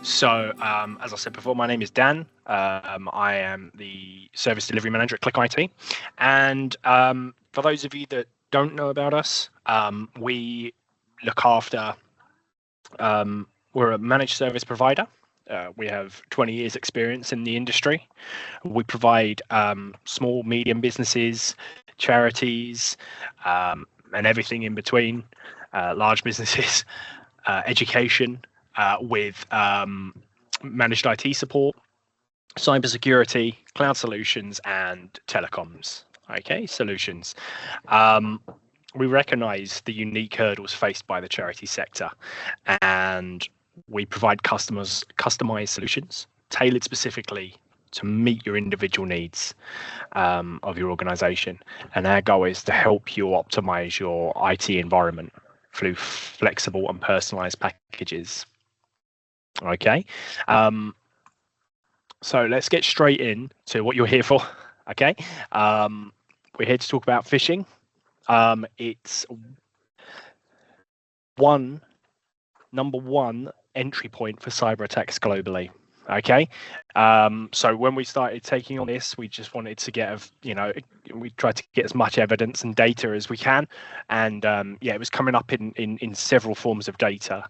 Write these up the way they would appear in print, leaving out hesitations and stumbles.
As I said before, my name is Dan. I am the service delivery manager at Qlic IT. And for those of you that don't know about us, we look after, we're a managed service provider. We have 20 years experience in the industry. We provide small, medium businesses, charities, and everything in between, large businesses, education, with managed IT support, cybersecurity, cloud solutions, and telecoms. Okay, solutions. We recognize the unique hurdles faced by the charity sector, and we provide customers customized solutions tailored specifically to meet your individual needs of your organization. And our goal is to help you optimize your IT environment through flexible and personalized packages. Okay, so let's get straight in to what you're here for. Okay, we're here to talk about phishing. It's number one entry point for cyber attacks globally. Okay, so when we started taking on this, we just wanted to get, we tried to get as much evidence and data as we can, and yeah, it was coming up in several forms of data.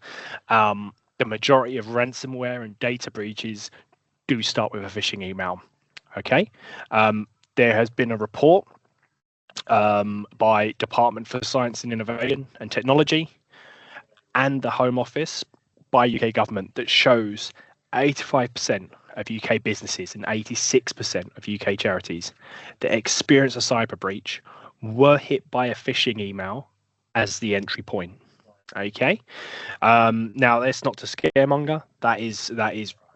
The majority of ransomware and data breaches do start with a phishing email. Okay, there has been a report by Department for Science and Innovation and Technology and the Home Office by UK government that shows 85% of UK businesses and 86% of UK charities that experience a cyber breach were hit by a phishing email as the entry point. Okay, now that's not to scaremonger. That is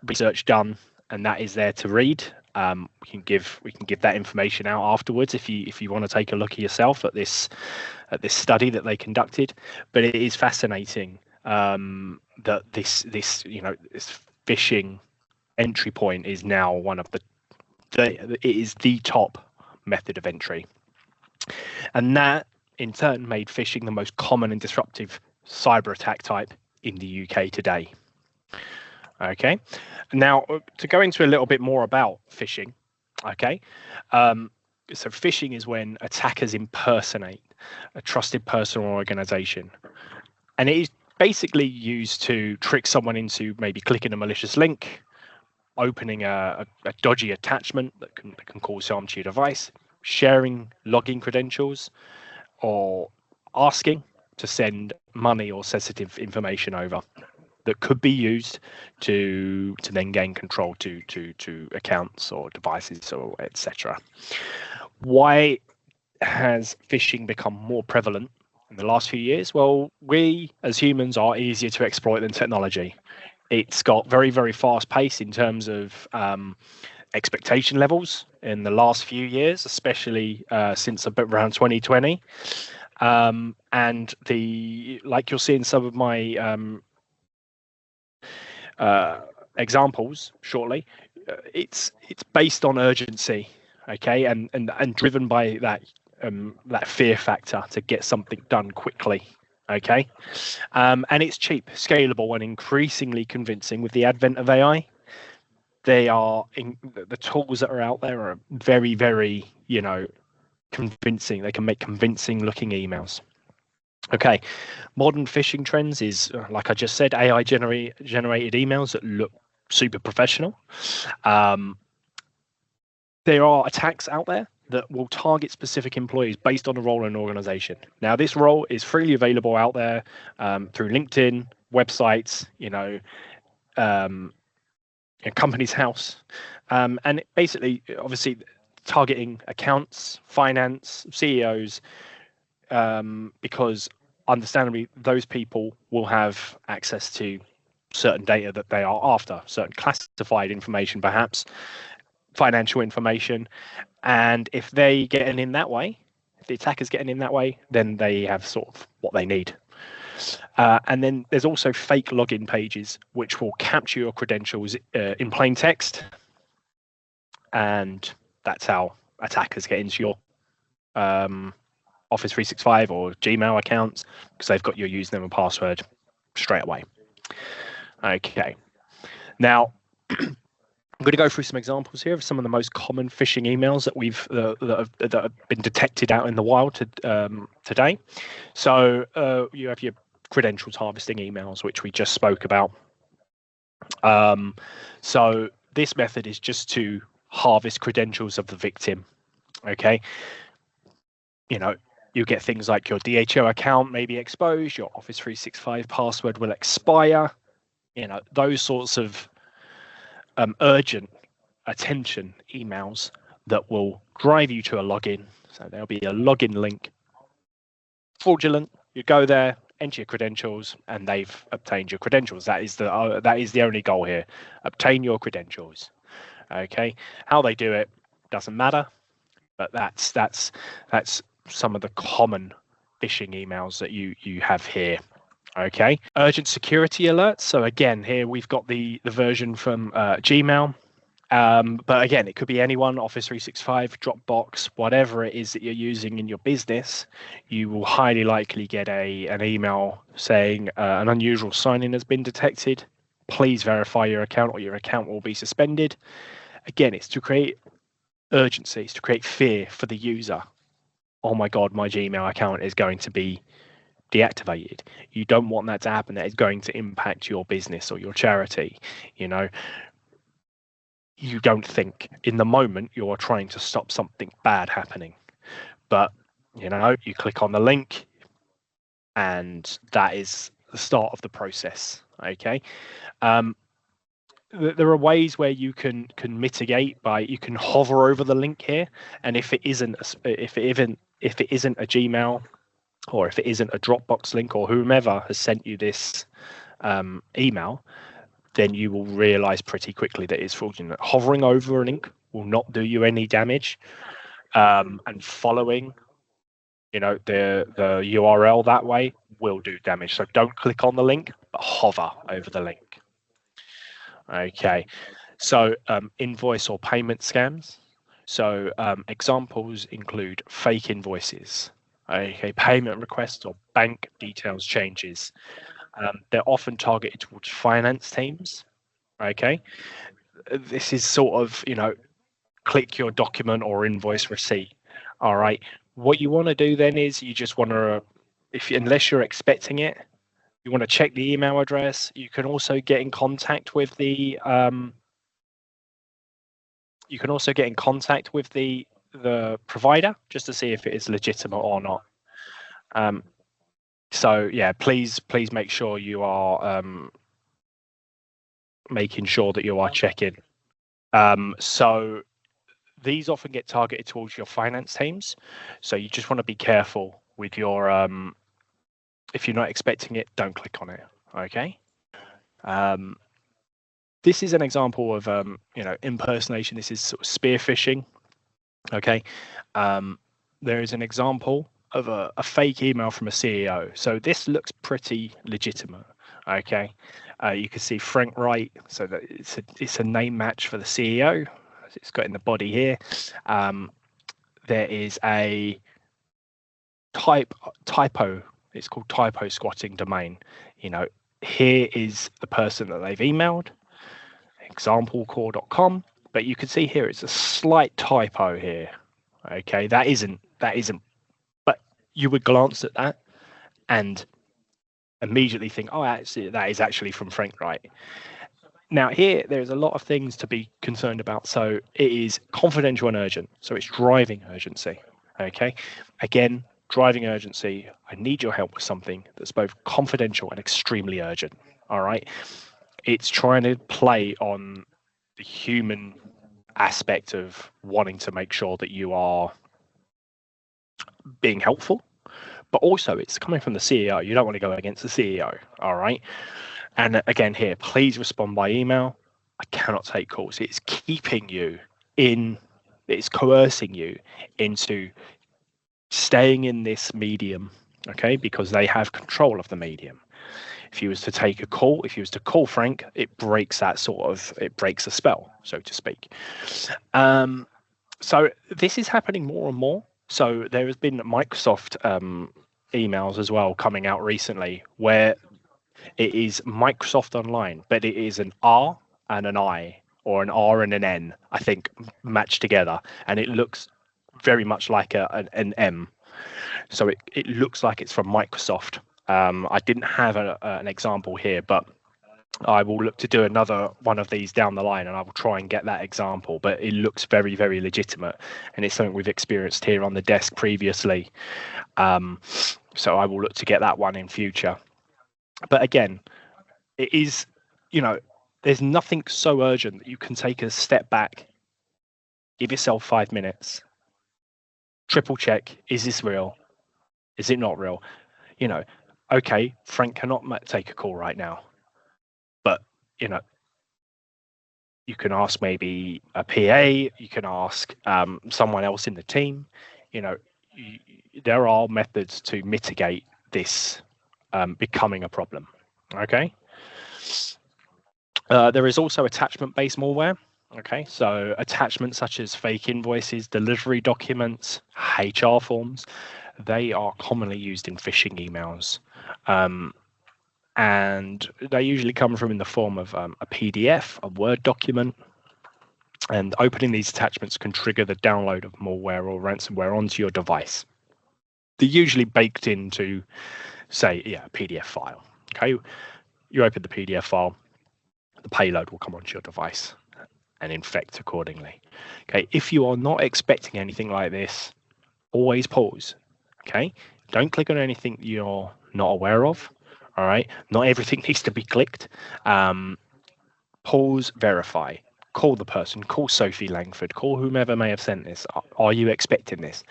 research done, and that is there to read. We can give that information out afterwards if you want to take a look at yourself at this study that they conducted. But it is fascinating that this phishing entry point is now one of it is the top method of entry, and that in turn made phishing the most common and disruptive cyber attack type in the UK today. Okay, now to go into a little bit more about phishing. Okay, so phishing is when attackers impersonate a trusted person or organization, and it is basically used to trick someone into maybe clicking a malicious link, opening a dodgy attachment that can cause harm to your device, sharing login credentials, or asking to send money or sensitive information over that could be used to then gain control to accounts or devices or etc. Why has phishing become more prevalent in the last few years? Well, we as humans are easier to exploit than technology. It's got very, very fast pace in terms of expectation levels in the last few years, especially since around 2020. And like you'll see in some of my examples shortly, it's based on urgency, okay, and driven by that fear factor to get something done quickly, okay, and it's cheap, scalable, and increasingly convincing. With the advent of AI, the tools that are out there are very, very convincing. They can make convincing looking emails. Okay, modern phishing trends is, like I just said, AI generated emails that look super professional. There are attacks out there that will target specific employees based on a role in an organization. Now, this role is freely available out there through LinkedIn, websites, Companies House, and it basically, obviously, targeting accounts, finance, CEOs, because understandably those people will have access to certain data that they are after, certain classified information, perhaps financial information, and if they get in that way, if the attacker's getting in that way, then they have sort of what they need. And then there's also fake login pages which will capture your credentials in plain text, and that's how attackers get into your Office 365 or Gmail accounts, because they've got your username and password straight away. Okay. Now, I'm going to go through some examples here of some of the most common phishing emails that have been detected out in the wild today. So you have your credentials harvesting emails, which we just spoke about. So this method is just to harvest credentials of the victim. Okay, you get things like your DHO account may be exposed, your Office 365 password will expire. Those sorts of urgent attention emails that will drive you to a login. So there'll be a login link. Fraudulent. You go there, enter your credentials, and they've obtained your credentials. That is the only goal here. Obtain your credentials. Okay. How they do it doesn't matter, but that's some of the common phishing emails that you have here. Okay. Urgent security alerts. So again, here we've got the version from Gmail. But again, it could be anyone, Office 365, Dropbox, whatever it is that you're using in your business. You will highly likely get an email saying an unusual sign-in has been detected. Please verify your account or your account will be suspended. Again, it's to create urgency, it's to create fear for the user. Oh my God, my Gmail account is going to be deactivated. You don't want that to happen. That is going to impact your business or your charity. You don't think in the moment you're trying to stop something bad happening, but you click on the link and that is the start of the process. Okay. There are ways where you can mitigate you can hover over the link here, and if it isn't a Gmail or if it isn't a Dropbox link or whomever has sent you this email, then you will realize pretty quickly that it's fraudulent. Hovering over a link will not do you any damage, and following the URL that way will do damage. So don't click on the link, but hover over the link. Okay, so invoice or payment scams. So examples include fake invoices, okay, payment requests or bank details changes. They're often targeted towards finance teams. Okay, this is sort of click your document or invoice receipt. All right, what you want to do then is you just want to, unless you're expecting it, you want to check the email address. You can also get in contact with the provider just to see if it is legitimate or not. So yeah, please make sure you are making sure that you are checking. So these often get targeted towards your finance teams. So you just want to be careful with your if you're not expecting it, don't click on it. Okay. This is an example of impersonation. This is sort of spear phishing. Okay. There is an example of a fake email from a CEO. So this looks pretty legitimate. Okay. You can see Frank Wright. So that it's a name match for the CEO. It's got in the body here. There is a typo. It's called typo squatting domain. Here is the person that they've emailed, examplecore.com, but you can see here it's a slight typo here. Okay, that isn't, but you would glance at that and immediately think, oh, actually, that is actually from Frank Wright. Now here, there's a lot of things to be concerned about. So it is confidential and urgent. So it's driving urgency. Okay, again, driving urgency. I need your help with something that's both confidential and extremely urgent. All right. It's trying to play on the human aspect of wanting to make sure that you are being helpful, but also it's coming from the CEO. You don't want to go against the CEO. All right. And again, here, please respond by email. I cannot take calls. It's keeping you it's coercing you into staying in this medium, okay, because they have control of the medium. If you was to take a call, if you was to call Frank, it breaks the spell, so to speak. So this is happening more and more. So there has been Microsoft emails as well coming out recently where it is Microsoft Online, but it is an R and an I, or an R and an N, I think, matched together, and it looks very much like an M. So it looks like it's from Microsoft. I didn't have an example here, but I will look to do another one of these down the line, and I will try and get that example. But it looks very, very legitimate, and it's something we've experienced here on the desk previously. So I will look to get that one in future. But again, it is, there's nothing so urgent that you can take a step back, give yourself 5 minutes, triple check, is this real? Is it not real? Okay, Frank cannot take a call right now, but you can ask maybe a PA, you can ask someone else in the team. There are methods to mitigate this becoming a problem. Okay. There is also attachment-based malware. Okay, so attachments such as fake invoices, delivery documents, HR forms, they are commonly used in phishing emails. And they usually come from in the form of a PDF, a Word document, and opening these attachments can trigger the download of malware or ransomware onto your device. They're usually baked into, say, a PDF file. Okay, you open the PDF file, the payload will come onto your device and infect accordingly. Okay, if you are not expecting anything like this, always pause. Okay, don't click on anything you're not aware of. All right, not everything needs to be clicked. Pause, verify, call the person, call Sophie Langford, call whomever may have sent this. Are you expecting this?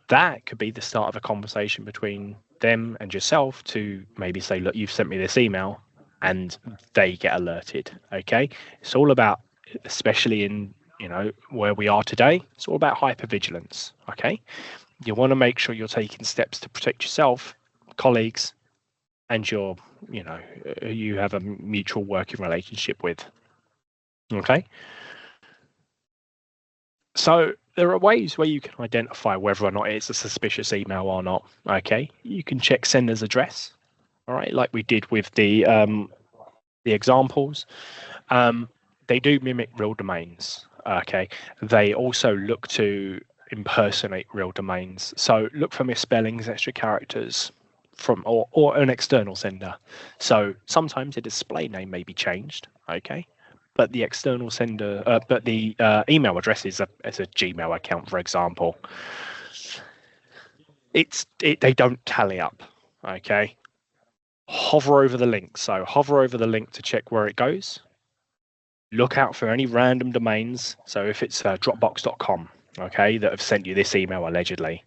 That could be the start of a conversation between them and yourself to maybe say, look, you've sent me this email, and they get alerted. Okay, it's all about, especially in where we are today, it's all about hypervigilance. Okay, you want to make sure you're taking steps to protect yourself, colleagues, and you have a mutual working relationship with. Okay, so there are ways where you can identify whether or not it's a suspicious email or not. Okay, you can check sender's address. All right, like we did with the examples. They do mimic real domains. Okay, they also look to impersonate real domains. So look for misspellings, extra characters from or an external sender. So sometimes the display name may be changed. Okay, but the external sender, but the email address is a Gmail account, for example. They don't tally up. Okay, hover over the link. So hover over the link to check where it goes. Look out for any random domains. So if it's dropbox.com, okay, that have sent you this email allegedly,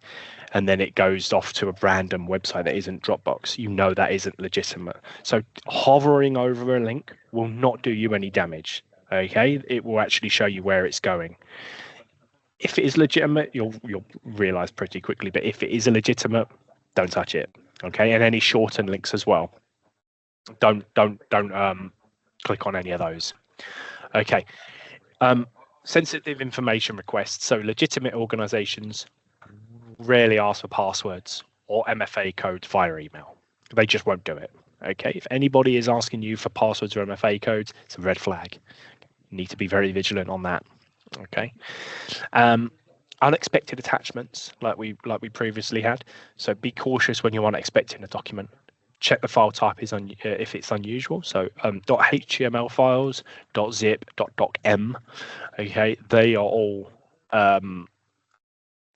and then it goes off to a random website that isn't Dropbox, that isn't legitimate. So hovering over a link will not do you any damage. Okay, it will actually show you where it's going. If it is legitimate, you'll realize pretty quickly. But if it is illegitimate, don't touch it. Okay, and any shortened links as well. Don't click on any of those. Okay, sensitive information requests. So legitimate organizations rarely ask for passwords or MFA codes via email. They just won't do it. Okay, if anybody is asking you for passwords or MFA codes, it's a red flag. You need to be very vigilant on that. Okay, unexpected attachments, like we previously had. So be cautious when you're unexpecting a document. Check the file type is if it's unusual. So .html files, .zip, .docm. Okay, they are all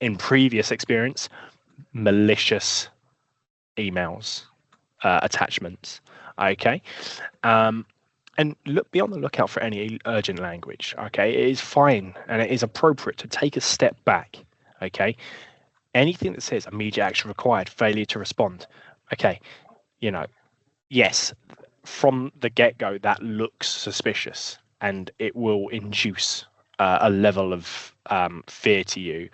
in previous experience malicious emails, attachments. Okay, and be on the lookout for any urgent language. Okay, it is fine and it is appropriate to take a step back. Okay, anything that says immediate action required, failure to respond. Okay, yes, from the get-go, that looks suspicious and it will induce a level of fear to you.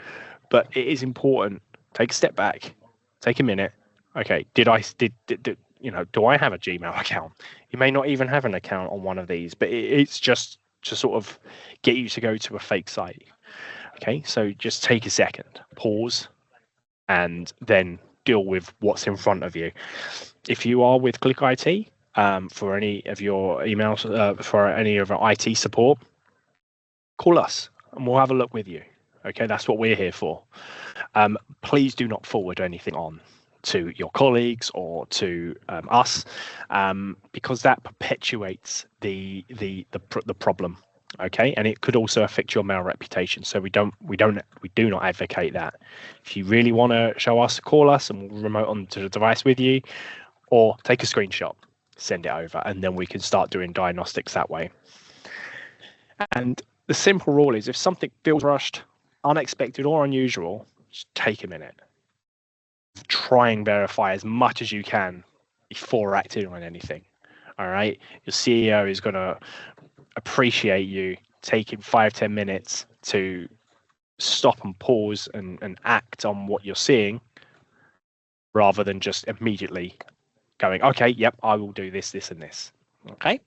But it is important. Take a step back, take a minute. Okay, do I have a Gmail account? You may not even have an account on one of these, but it's just to sort of get you to go to a fake site. Okay, so just take a second, pause, and then deal with what's in front of you. If you are with Qlic IT, for any of your emails, for any of our IT support, call us and we'll have a look with you. Okay, that's what we're here for. Please do not forward anything on to your colleagues or to us, because that perpetuates the problem. Okay, and it could also affect your mail reputation. So we do not advocate that. If you really want to show us, call us and we'll remote onto the device with you, or take a screenshot, send it over, and then we can start doing diagnostics that way. And the simple rule is, if something feels rushed, unexpected, or unusual, just take a minute. Try and verify as much as you can before acting on anything. All right, your CEO is going to appreciate you taking 5-10 minutes to stop and pause and act on what you're seeing, rather than just immediately going, okay, yep, I will do this, this, and this. Okay.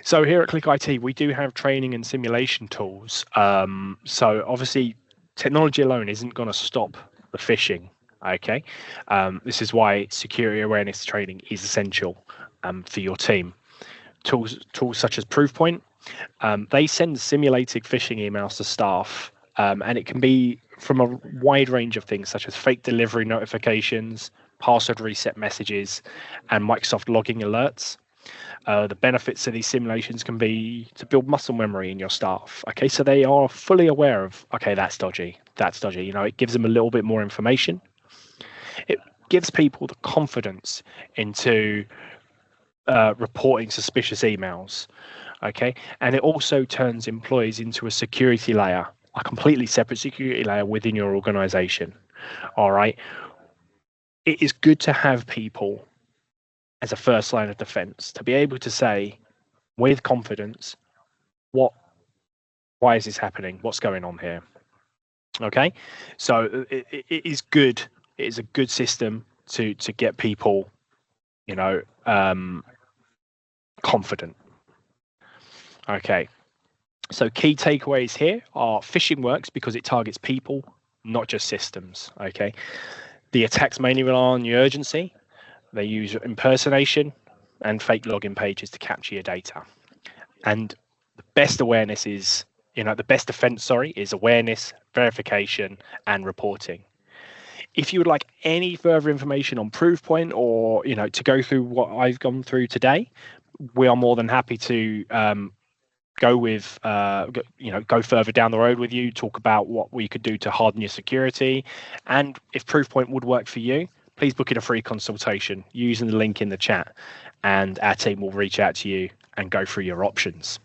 So here at Qlic IT, we do have training and simulation tools. So obviously, technology alone isn't going to stop the phishing. Okay. This is why security awareness training is essential for your team. Tools such as Proofpoint, they send simulated phishing emails to staff, and it can be from a wide range of things, such as fake delivery notifications, password reset messages, and Microsoft logging alerts. The benefits of these simulations can be to build muscle memory in your staff. Okay, so they are fully aware of, okay, that's dodgy, that's dodgy. You know, it gives them a little bit more information. It gives people the confidence into reporting suspicious emails. Okay, and it also turns employees into a security layer, a completely separate security layer within your organization. All right, it is good to have people as a first line of defense, to be able to say with confidence, why is this happening? What's going on here? Okay, so it is good. It is a good system to get people, you know, confident. Okay, so key takeaways here are: phishing works because it targets people, not just systems. Okay, the attacks mainly rely on the urgency. They use impersonation and fake login pages to capture your data. And the best awareness is, the best defense, is awareness, verification, and reporting. If you would like any further information on Proofpoint, or, to go through what I've gone through today, we are more than happy to go further down the road with you, talk about what we could do to harden your security. And if Proofpoint would work for you, please book in a free consultation using the link in the chat, and our team will reach out to you and go through your options.